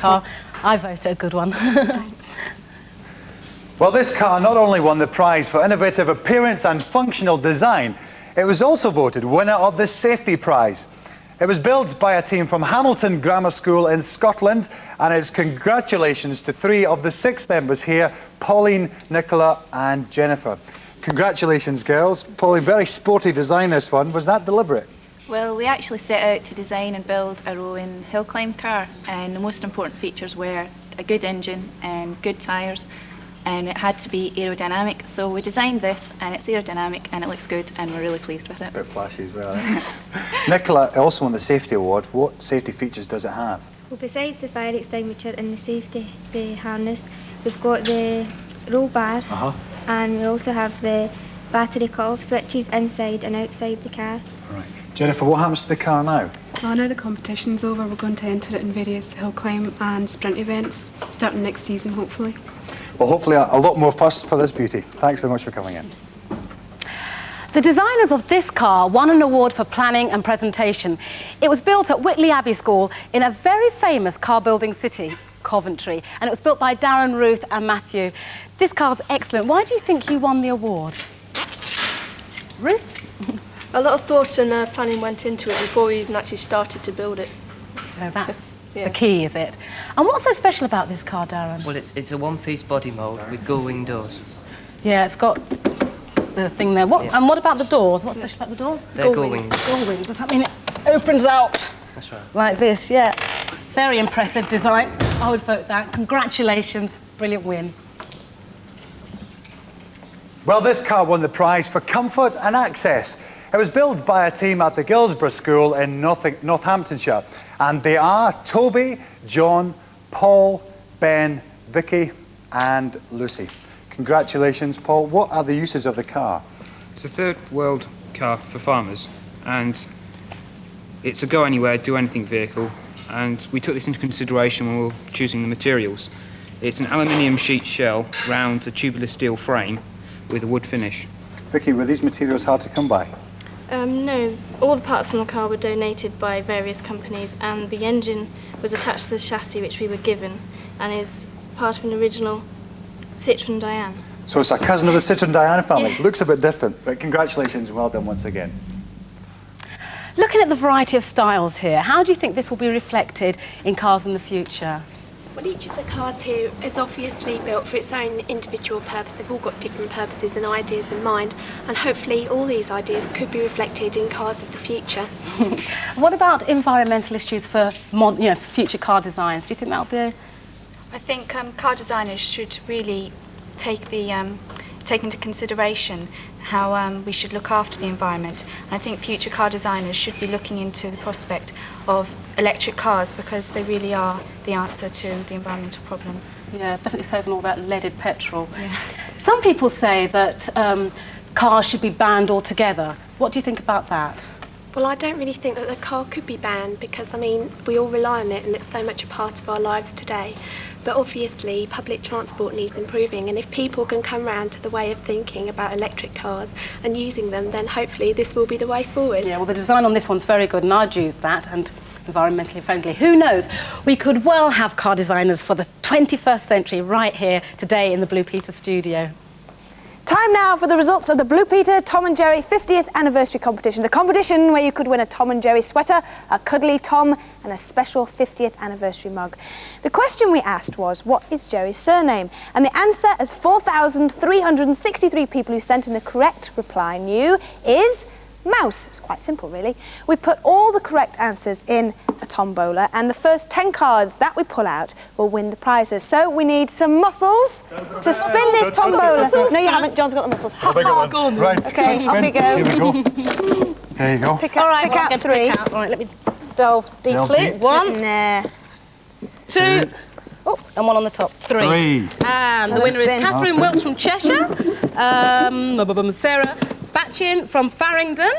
car. I vote it a good one. Well, this car not only won the prize for innovative appearance and functional design, it was also voted winner of the Safety Prize. It was built by a team from Hamilton Grammar School in Scotland, and it's congratulations to 3 of the 6 members here, Pauline, Nicola and Jennifer. Congratulations, girls. Pauline, very sporty design, this one. Was that deliberate? Well, we actually set out to design and build our own hill climb car, and the most important features were a good engine and good tyres, and it had to be aerodynamic. So we designed this, and it's aerodynamic and it looks good, and we're really pleased with it. A bit flashy as well. Nicola also won the Safety Award. What safety features does it have? Well, besides the fire extinguisher and the safety harness, we've got the roll bar, and we also have the battery cut-off switches inside and outside the car. Right. Jennifer, what happens to the car now? Well, now the competition's over, we're going to enter it in various hill climb and sprint events, starting next season, hopefully. Well, hopefully a lot more firsts for this beauty. Thanks very much for coming in. The designers of this car won an award for planning and presentation. It was built at Whitley Abbey School in a very famous car building city, Coventry, and it was built by Darren, Ruth and Matthew. This car's excellent. Why do you think you won the award? Ruth? A lot of thought and planning went into it before we even actually started to build it. So that's the key, is it? And what's so special about this car, Darren? Well, it's a one-piece body mould with gull-wing doors. Yeah, it's got the thing there. And what about the doors? What's special about the doors? They're gull-wings. Gull-wings. Does that mean it opens out? That's right. Like this, yeah. Very impressive design. I would vote that. Congratulations. Brilliant win. Well, this car won the prize for comfort and access. It was built by a team at the Guilsborough School in Northamptonshire. And they are Toby, John, Paul, Ben, Vicky and Lucy. Congratulations, Paul. What are the uses of the car? It's a third world car for farmers, and it's a go anywhere, do anything vehicle, and we took this into consideration when we were choosing the materials. It's an aluminium sheet shell round a tubular steel frame with a wood finish. Vicky, were these materials hard to come by? No, all the parts from the car were donated by various companies, and the engine was attached to the chassis which we were given, and is part of an original Citroën Diane. So it's a cousin of the Citroën Diane family. Looks a bit different, but congratulations and well done once again. Looking at the variety of styles here, how do you think this will be reflected in cars in the future? Well, each of the cars here is obviously built for its own individual purpose. They've all got different purposes and ideas in mind, and hopefully all these ideas could be reflected in cars of the future. What about environmental issues for future car designs? Do you think that'll be I think car designers should really take into consideration how we should look after the environment. And I think future car designers should be looking into the prospect of electric cars, because they really are the answer to the environmental problems. Yeah, definitely saving all that leaded petrol. Yeah. Some people say that cars should be banned altogether. What do you think about that? Well, I don't really think that the car could be banned, because, I mean, we all rely on it and it's so much a part of our lives today. But obviously, public transport needs improving, and if people can come round to the way of thinking about electric cars and using them, then hopefully this will be the way forward. Yeah, well, the design on this one's very good, and I'd use that, and environmentally friendly. Who knows? We could well have car designers for the 21st century right here today in the Blue Peter studio. Time now for the results of the Blue Peter Tom and Jerry 50th anniversary competition. The competition where you could win a Tom and Jerry sweater, a cuddly Tom and a special 50th anniversary mug. The question we asked was, what is Jerry's surname? And the answer, as 4,363 people who sent in the correct reply knew, is Mouse. It's quite simple, really. We put all the correct answers in a tombola, and the first 10 cards that we pull out will win the prizes. So we need some muscles to spin this tombola. No, you haven't. John's got the muscles. Right. Okay, off we go. Here we go. There you go. Pick out 3. All right, let me delve deeply. Deep. 1, Nah. 2, oops, and 1 on the top. 3. And the winner is Catherine Wilkes from Cheshire, Sarah Batchin from Farringdon,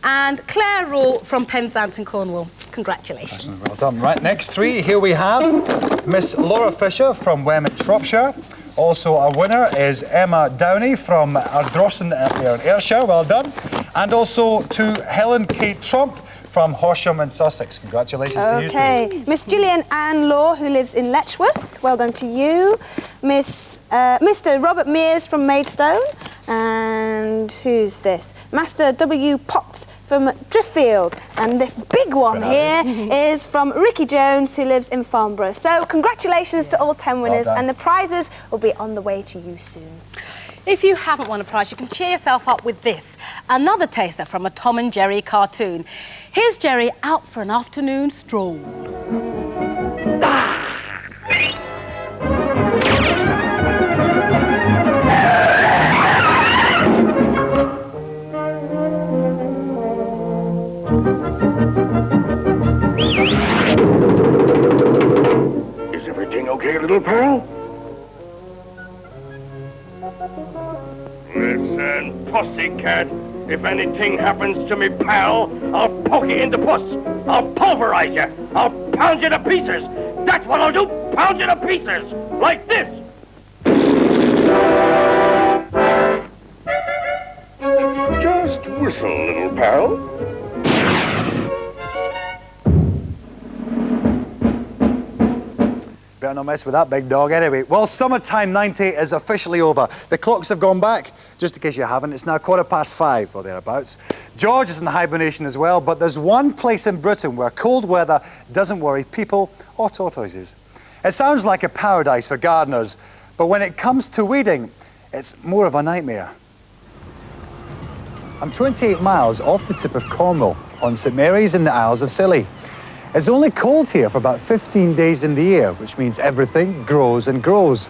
and Claire Rule from Penzance in Cornwall. Congratulations. Well done. Right, next 3. Here we have Miss Laura Fisher from Wem in Shropshire. Also a winner is Emma Downey from Ardrossan there in Ayrshire. Well done. And also to Helen Kate Trump from Horsham in Sussex. Congratulations to you two. Okay. Miss Gillian Ann Law, who lives in Letchworth. Well done to you. Mr. Robert Mears from Maidstone. And who's this? Master W. Potts from Driffield. And this big one here is from Ricky Jones, who lives in Farnborough. So congratulations to all 10 winners, and the prizes will be on the way to you soon. If you haven't won a prize, you can cheer yourself up with this. Another taster from a Tom and Jerry cartoon. Here's Jerry out for an afternoon stroll. Is everything okay, little pal? Listen, pussycat. If anything happens to me, pal, I'll poke you in the puss. I'll pulverize you. I'll pound you to pieces. That's what I'll do, pound you to pieces. Like this. Just whistle, little pal. Better not mess with that big dog anyway. Well, Summertime 90 is officially over. The clocks have gone back. Just in case you haven't, it's now 5:15 or thereabouts. George is in hibernation as well, but there's one place in Britain where cold weather doesn't worry people or tortoises. It sounds like a paradise for gardeners, but when it comes to weeding, it's more of a nightmare. I'm 28 miles off the tip of Cornwall on St Mary's in the Isles of Scilly. It's only cold here for about 15 days in the year, which means everything grows and grows.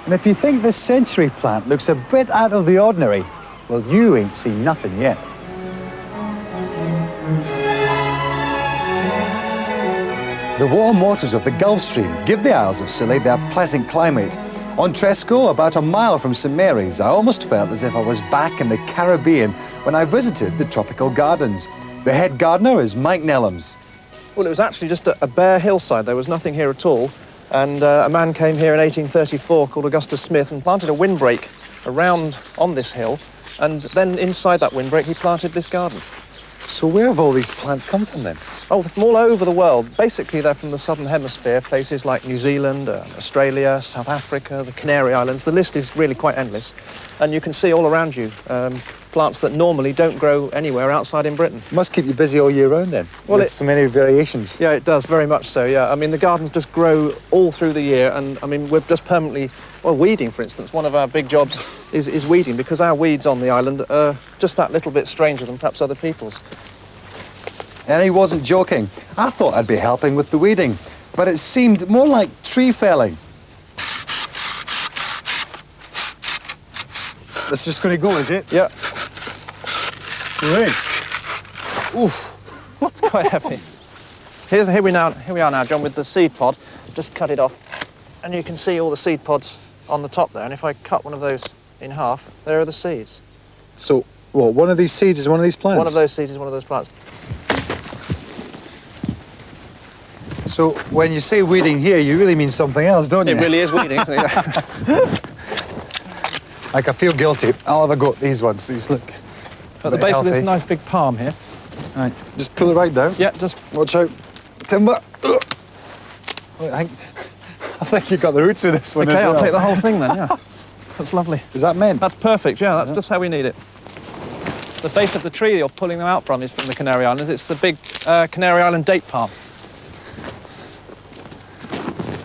And if you think this century plant looks a bit out of the ordinary, well, you ain't seen nothing yet. The warm waters of the Gulf Stream give the Isles of Scilly their pleasant climate. On Tresco, about a mile from St Mary's, I almost felt as if I was back in the Caribbean when I visited the tropical gardens. The head gardener is Mike Nellams. Well, it was actually just a bare hillside. There was nothing here at all. And a man came here in 1834 called Augustus Smith and planted a windbreak around on this hill. And then inside that windbreak, he planted this garden. So where have all these plants come from then? Oh, from all over the world. Basically, they're from the southern hemisphere, places like New Zealand, Australia, South Africa, the Canary Islands. The list is really quite endless. And you can see all around you plants that normally don't grow anywhere outside in Britain. Must keep you busy all year round then, well, with so many variations. Yeah, it does, very much so, yeah. I mean, the gardens just grow all through the year, and, I mean, we're just permanently, well, weeding, for instance. One of our big jobs is weeding, because our weeds on the island are just that little bit stranger than perhaps other people's. And he wasn't joking. I thought I'd be helping with the weeding, but it seemed more like tree felling. That's just going to go, is it? Yeah. Right. Oof. It's quite heavy. Here we are now, John, with the seed pod. Just cut it off, and you can see all the seed pods on the top there. And if I cut one of those in half, there are the seeds. So, what, one of these seeds is one of these plants? One of those seeds is one of those plants. So, when you say weeding here, you really mean something else, don't you? It really is weeding, isn't it? Like, I feel guilty. I'll have a go at these ones. These look at the base of this nice big palm here. Right, just pull it right down. Yeah, just... Watch out. Timber. I think you've got the roots of this one as well. Okay, I'll take the whole thing then, yeah. That's lovely. Is that meant? That's perfect, yeah, that's just how we need it. The base of the tree you're pulling them out from is from the Canary Islands. It's the big Canary Island date palm.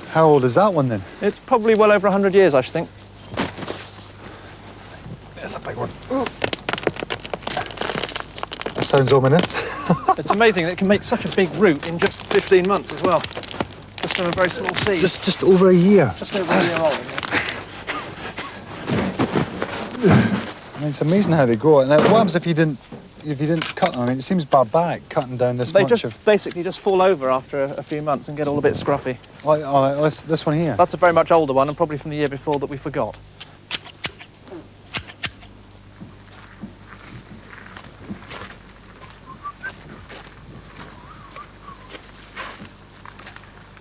How old is that one then? It's probably well over 100 years, I should think. There's a big one. That sounds ominous. It's amazing that it can make such a big root in just 15 months as well. Just from a very small seed. Just over a year. Just over a year old. I mean, it's amazing how they grow. Now, what happens if you didn't cut them? I mean, it seems barbaric cutting down this much They of... basically just fall over after a few months and get all a bit scruffy. Like this one here? That's a very much older one, and probably from the year before that we forgot.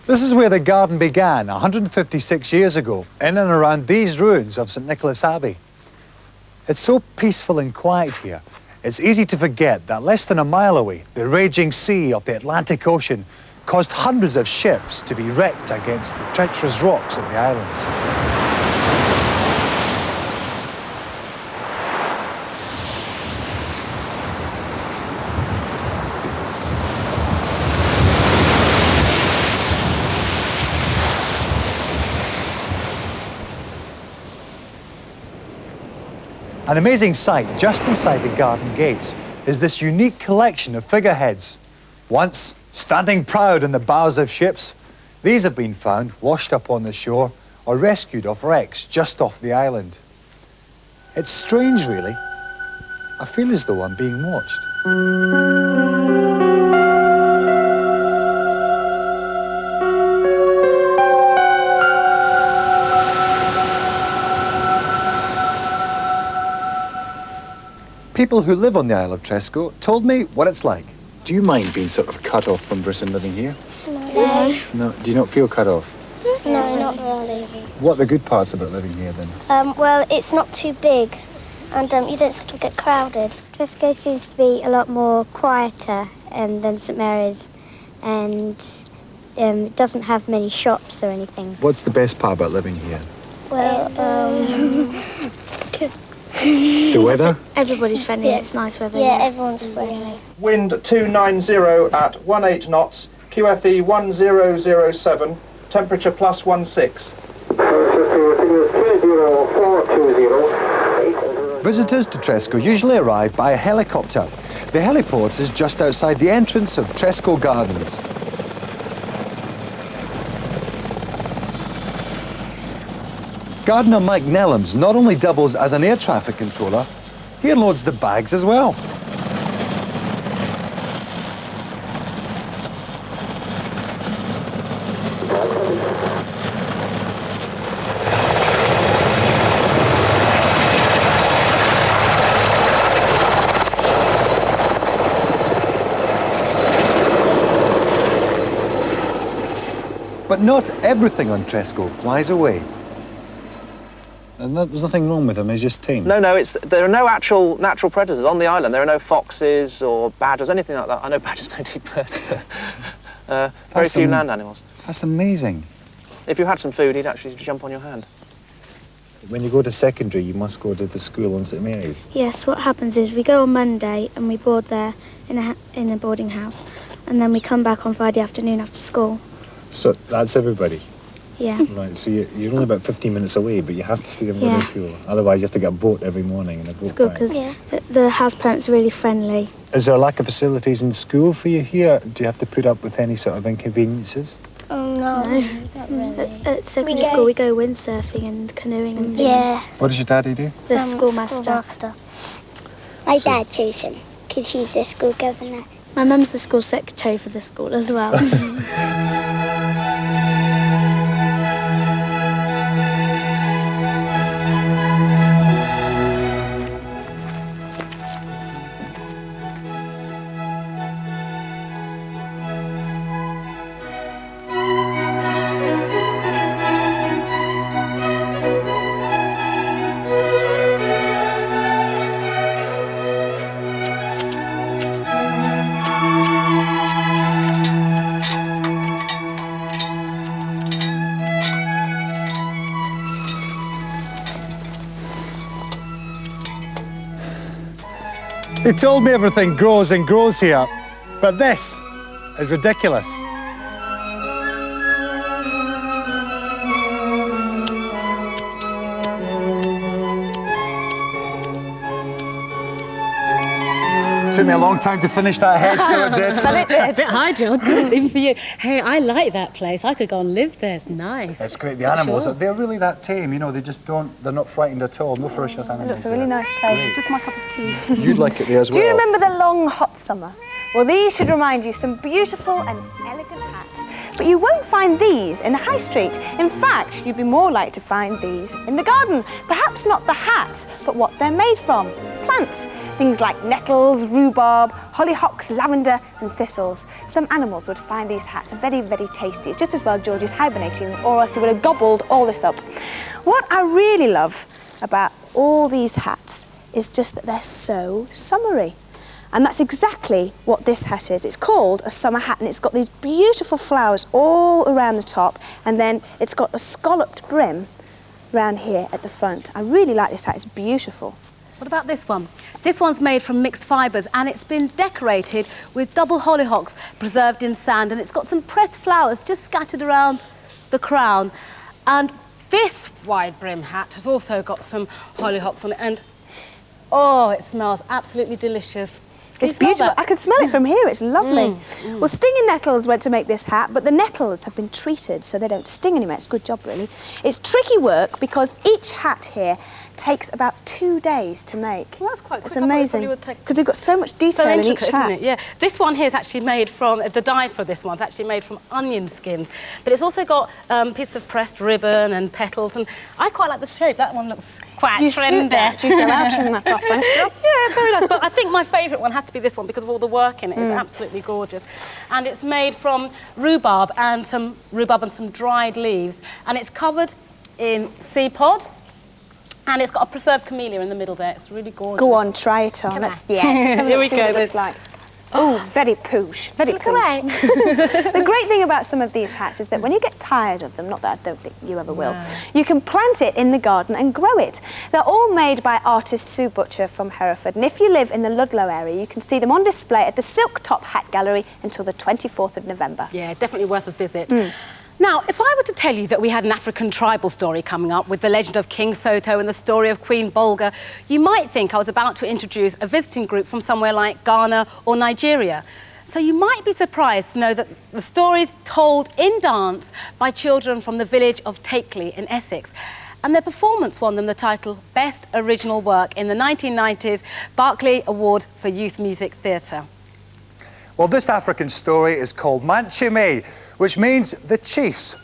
This is where the garden began 156 years ago, in and around these ruins of St Nicholas Abbey. It's so peaceful and quiet here. It's easy to forget that less than a mile away, the raging sea of the Atlantic Ocean caused hundreds of ships to be wrecked against the treacherous rocks of the islands. An amazing sight just inside the garden gates is this unique collection of figureheads. Once standing proud in the bows of ships, these have been found washed up on the shore or rescued off wrecks just off the island. It's strange, really. I feel as though I'm being watched. People who live on the Isle of Tresco told me what it's like. Do you mind being sort of cut off from Britain living here? No. No. Do you not feel cut off? No, not really. What are the good parts about living here then? Well, it's not too big and you don't sort of get crowded. Tresco seems to be a lot more quieter than St Mary's, and it doesn't have many shops or anything. What's the best part about living here? Well, The weather? everybody's friendly. Yeah. It's nice weather. Yeah, everyone's friendly. Wind 290 at 18 knots, QFE 1007, temperature +16. Visitors to Tresco usually arrive by a helicopter. The heliport is just outside the entrance of Tresco Gardens. Gardener Mike Nellams not only doubles as an air traffic controller, he unloads the bags as well. But not everything on Tresco flies away. And there's nothing wrong with them, they're just tame. No, there are no actual natural predators on the island. There are no foxes or badgers, anything like that. I know badgers don't eat birds. Very few land animals. That's amazing. If you had some food, he'd actually jump on your hand. When you go to secondary, you must go to the school on St Mary's. Yes, what happens is we go on Monday and we board there in a boarding house, and then we come back on Friday afternoon after school. So that's everybody? Yeah. Right, so you're only about 15 minutes away, but you have to stay in boarding school. Otherwise, you have to get a boat every morning and a boat It's good back. because the house parents are really friendly. Is there a lack of facilities in school for you here? Do you have to put up with any sort of inconveniences? Oh, no. Not really. At secondary school, we go windsurfing and canoeing and things. Yeah. What does your daddy do? The schoolmaster. My dad chose him because he's the school governor. My mum's the school secretary for the school as well. They told me everything grows and grows here, but this is ridiculous. Took me a long time to finish that hedge, so it did. But it did. Hi, John. Good thing for you. Hey, I like that place. I could go and live there. It's nice. It's great. The animals, they're really that tame, you know, they're not frightened at all. No ferocious animals. It's a really nice place. Just my cup of tea. You'd like it there as well. Do you remember the long, hot summer? Well, these should remind you some beautiful and elegant hats. But you won't find these in the high street. In fact, you'd be more likely to find these in the garden. Perhaps not the hats, but what they're made from. Plants. Things like nettles, rhubarb, hollyhocks, lavender and thistles. Some animals would find these hats very, very tasty. It's just as well George is hibernating, or else he would have gobbled all this up. What I really love about all these hats is just that they're so summery. And that's exactly what this hat is. It's called a summer hat, and it's got these beautiful flowers all around the top, and then it's got a scalloped brim round here at the front. I really like this hat, it's beautiful. What about this one? This one's made from mixed fibres, and it's been decorated with double hollyhocks preserved in sand, and it's got some pressed flowers just scattered around the crown. And this wide brim hat has also got some hollyhocks on it, and oh, it smells absolutely delicious. It's beautiful. I can smell it from here. It's lovely. Well, stinging nettles went to make this hat, but the nettles have been treated so they don't sting anymore. It's a good job, really. It's tricky work because each hat here takes about 2 days to make. Well, that's quite quick. It's amazing because they've got so much detail in each hat. Isn't it? Yeah. This one here is actually made from, the dye for this one's actually made from onion skins, but it's also got pieces of pressed ribbon and petals, and I quite like the shape. That one looks quite trendy. Do you go out in that often? Yeah, very nice. But I think my favourite one has to be this one because of all the work in it. It's absolutely gorgeous. And it's made from rhubarb and some dried leaves. And it's covered in sea pod. And it's got a preserved camellia in the middle there. It's really gorgeous. Go on, try it on. Yes, Here we see go. what it looks like. Oh, very poosh, very poosh. The great thing about some of these hats is that when you get tired of them, not that I don't think you ever will, you can plant it in the garden and grow it. They're all made by artist Sue Butcher from Hereford, and if you live in the Ludlow area, you can see them on display at the Silk Top Hat Gallery until the 24th of November. Yeah, definitely worth a visit. Now, if I were to tell you that we had an African tribal story coming up with the legend of King Soto and the story of Queen Bolga, you might think I was about to introduce a visiting group from somewhere like Ghana or Nigeria. So you might be surprised to know that the story's told in dance by children from the village of Takeley in Essex. And their performance won them the title Best Original Work in the 1990s Barclay Award for Youth Music Theatre. Well, this African story is called Manchime, which means the chiefs.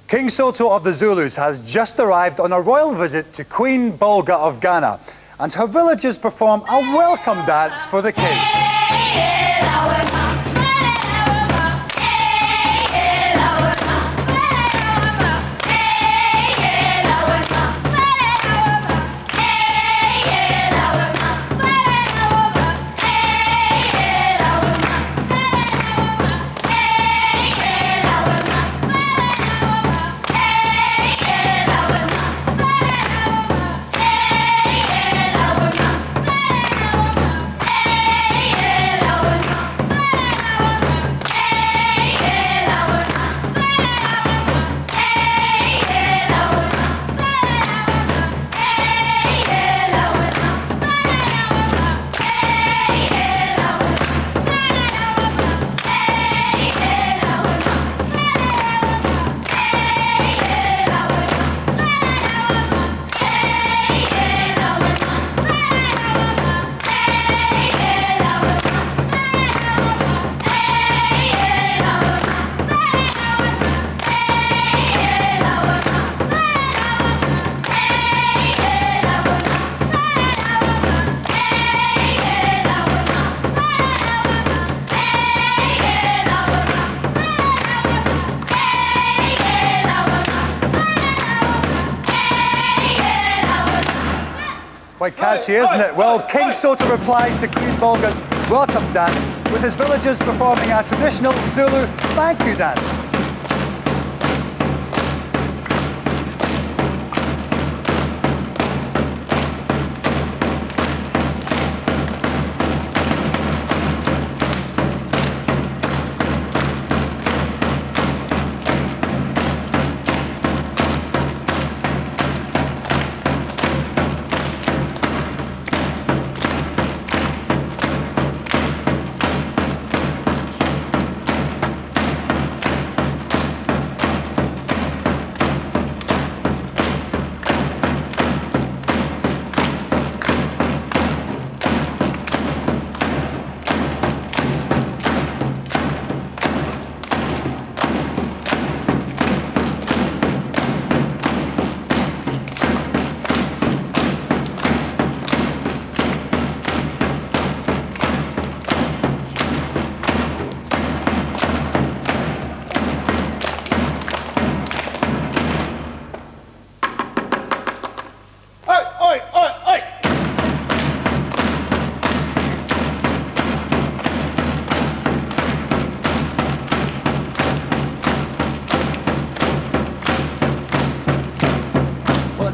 King Soto of the Zulus has just arrived on a royal visit to Queen Bolga of Ghana, and her villagers perform a welcome dance for the king. Quite catchy, isn't it? Well, King Soto replies to Queen Bolga's welcome dance with his villagers performing a traditional Zulu banku dance.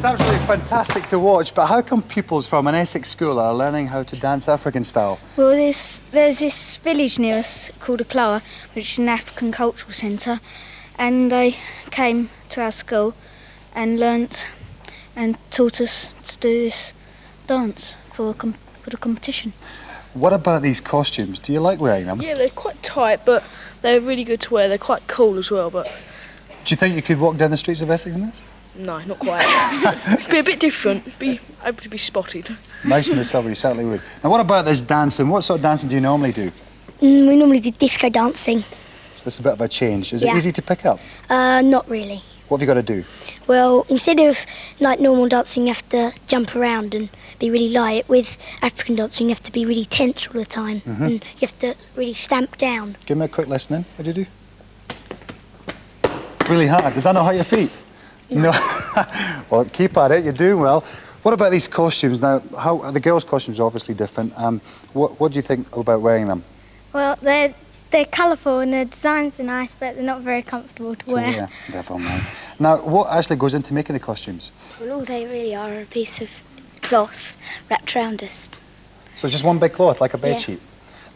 absolutely fantastic to watch, but how come pupils from an Essex school are learning how to dance African style? Well, there's this village near us called Akloa, which is an African cultural centre, and they came to our school and learnt and taught us to do this dance for the competition. What about these costumes? Do you like wearing them? Yeah, they're quite tight, but they're really good to wear. They're quite cool as well, but... Do you think you could walk down the streets of Essex in this? No, not quite. It'd be a bit different, be able to be spotted. Nice in the summer, you certainly would. Now, what about this dancing? What sort of dancing do you normally do? We normally do disco dancing. So this is a bit of a change. Is Yeah. it easy to pick up? Not really. What have you got to do? Well, instead of like normal dancing, you have to jump around and be really light. With African dancing, you have to be really tense all the time, and you have to really stamp down. Give me a quick lesson then. What do you do? Really hard. Does that not hurt your feet? No. Well, keep at it. You're doing well. What about these costumes now? How the girls' costumes are obviously different. What do you think about wearing them? Well, they're colourful and the designs are nice, but they're not very comfortable to wear. Yeah, never mind. Now, what actually goes into making the costumes? Well, all they really are a piece of cloth wrapped around us. So it's just one big cloth, like a bed Yeah. sheet.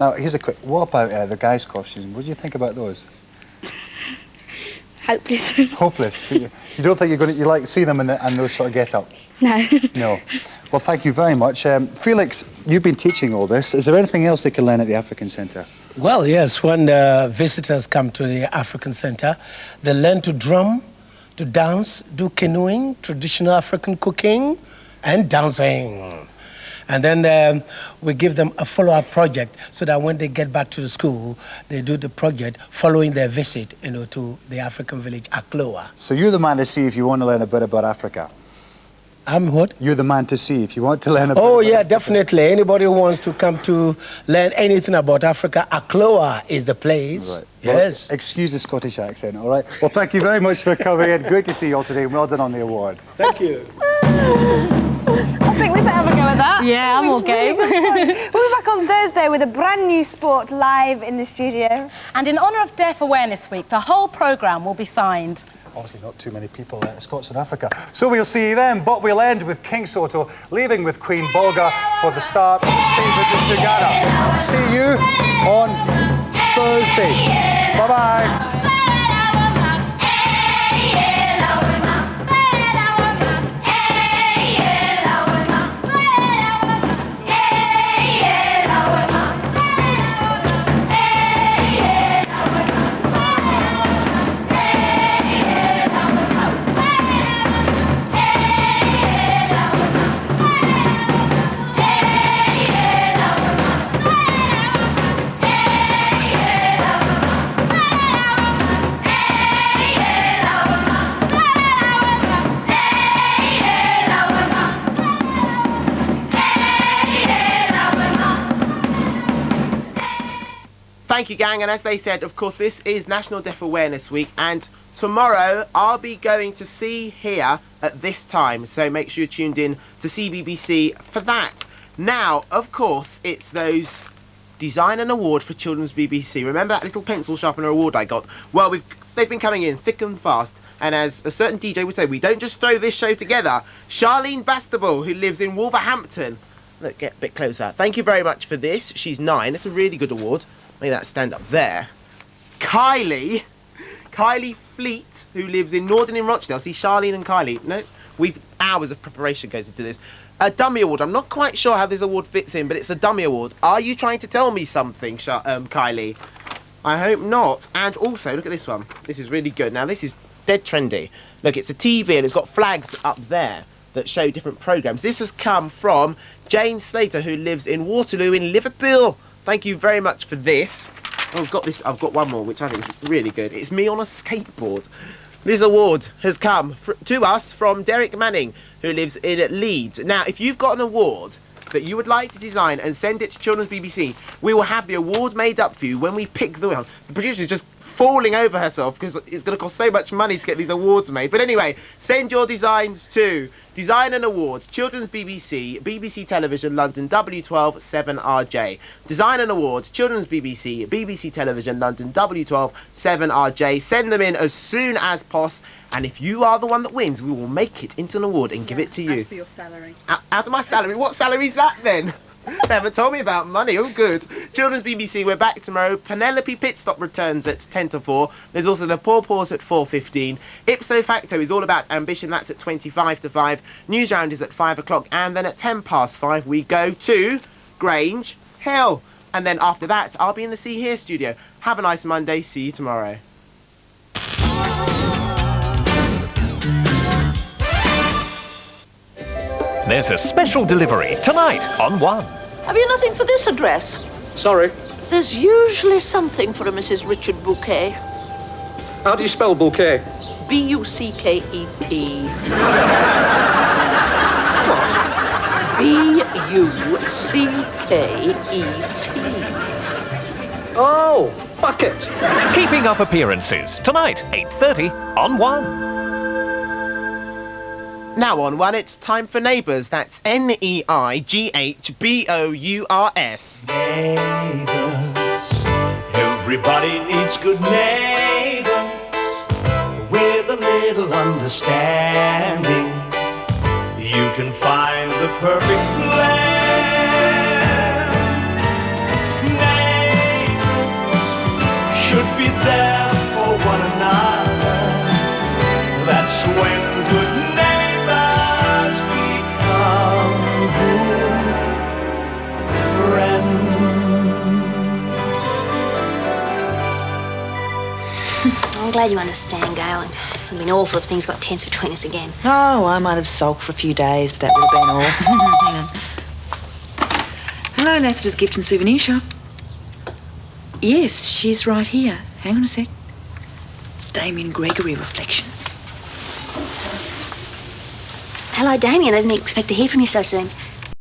Now, here's a quick. What about the guys' costumes? What do you think about those? Hopeless. Hopeless. You don't think you like see them in those sort of get-up? No. No. Well, thank you very much. Felix, you've been teaching all this. Is there anything else they can learn at the African Centre? Well, yes. When the visitors come to the African Centre, they learn to drum, to dance, do canoeing, traditional African cooking, and dancing. And then we give them a follow-up project so that when they get back to the school, they do the project following their visit, to the African village, Akloa. So you're the man to see if you want to learn a bit about Africa. I'm what? You're the man to see if you want to learn a bit Oh, about yeah, Africa. definitely. Anybody who wants to come to learn anything about Africa, Akloa is the place. Right. Yes. Well, excuse the Scottish accent, all right? Well, thank you very much for coming in. Great to see you all today. Well done on the award. Thank you. I think we better have a go at that. Yeah, I'm all game. We'll be back on Thursday with a brand new sport live in the studio. And in honour of Deaf Awareness Week, the whole programme will be signed. Obviously not too many people Scots in Africa. So we'll see you then, but we'll end with King Soto, leaving with Queen Bolga for the start of the state visit to Ghana. See you on Thursday. Bye-bye. Thank you, gang, and as they said, of course, this is National Deaf Awareness Week, and tomorrow I'll be going to see here at this time, so make sure you're tuned in to CBBC for that. Now, of course, it's those Design an Award for Children's BBC. Remember that little pencil sharpener award I got? Well, they've been coming in thick and fast, and as a certain DJ would say, we don't just throw this show together. Charlene Bastable, who lives in Wolverhampton. Look, get a bit closer. Thank you very much for this. She's 9. It's a really good award. Make that stand up there. Kylie Fleet, who lives in Norden in Rochdale. See, Charlene and Kylie. No, hours of preparation goes into this. A dummy award. I'm not quite sure how this award fits in, but it's a dummy award. Are you trying to tell me something, Kylie? I hope not. And also, look at this one. This is really good. Now, this is dead trendy. Look, it's a TV and it's got flags up there that show different programmes. This has come from Jane Slater, who lives in Waterloo in Liverpool. Thank you very much for this. Oh, I've got one more, which I think is really good. It's me on a skateboard. This award has come to us from Derek Manning, who lives in Leeds. Now, if you've got an award that you would like to design and send it to Children's BBC, we will have the award made up for you when we pick the... The producers just falling over herself because it's going to cost so much money to get these awards made. But anyway, send your designs to Design and Awards, Children's BBC, BBC Television London, W12 7RJ. Design and Awards, Children's BBC, BBC Television London, W12 7RJ. Send them in as soon as possible. And if you are the one that wins, we will make it into an award and give it to you. As for your salary. Out of my salary? What salary is that then? They haven't told me about money. Oh, good. Children's BBC, we're back tomorrow. Penelope Pitstop returns at 10 to 4. There's also the Paw Paws at 4:15. Ipso Facto is all about ambition. That's at 25 to 5. Newsround is at 5 o'clock. And then at 10 past 5, we go to Grange Hill. And then after that, I'll be in the See Here studio. Have a nice Monday. See you tomorrow. There's a special delivery tonight on One. Have you nothing for this address? Sorry. There's usually something for a Mrs. Richard Bouquet. How do you spell bouquet? B-U-C-K-E-T. What? B-U-C-K-E-T. Oh, bucket. Keeping Up Appearances tonight, 8:30 on One. Now on One, it's time for Nayberz. That's N-E-I-G-H-B-O-U-R-S. Neighbours, everybody needs good neighbours with a little understanding. You can find the perfect blend. Neighbours should be there for one another. That's when good neighbours become friends. I'm glad you understand, Gail. It'd been awful if things got tense between us again. Oh, I might have sulked for a few days, but that would have been all. Hang on. Hello, Lassiter's Gift and Souvenir Shop. Yes, she's right here. Hang on a sec. It's Damien Gregory Reflections. Hello, Damien. I didn't expect to hear from you so soon.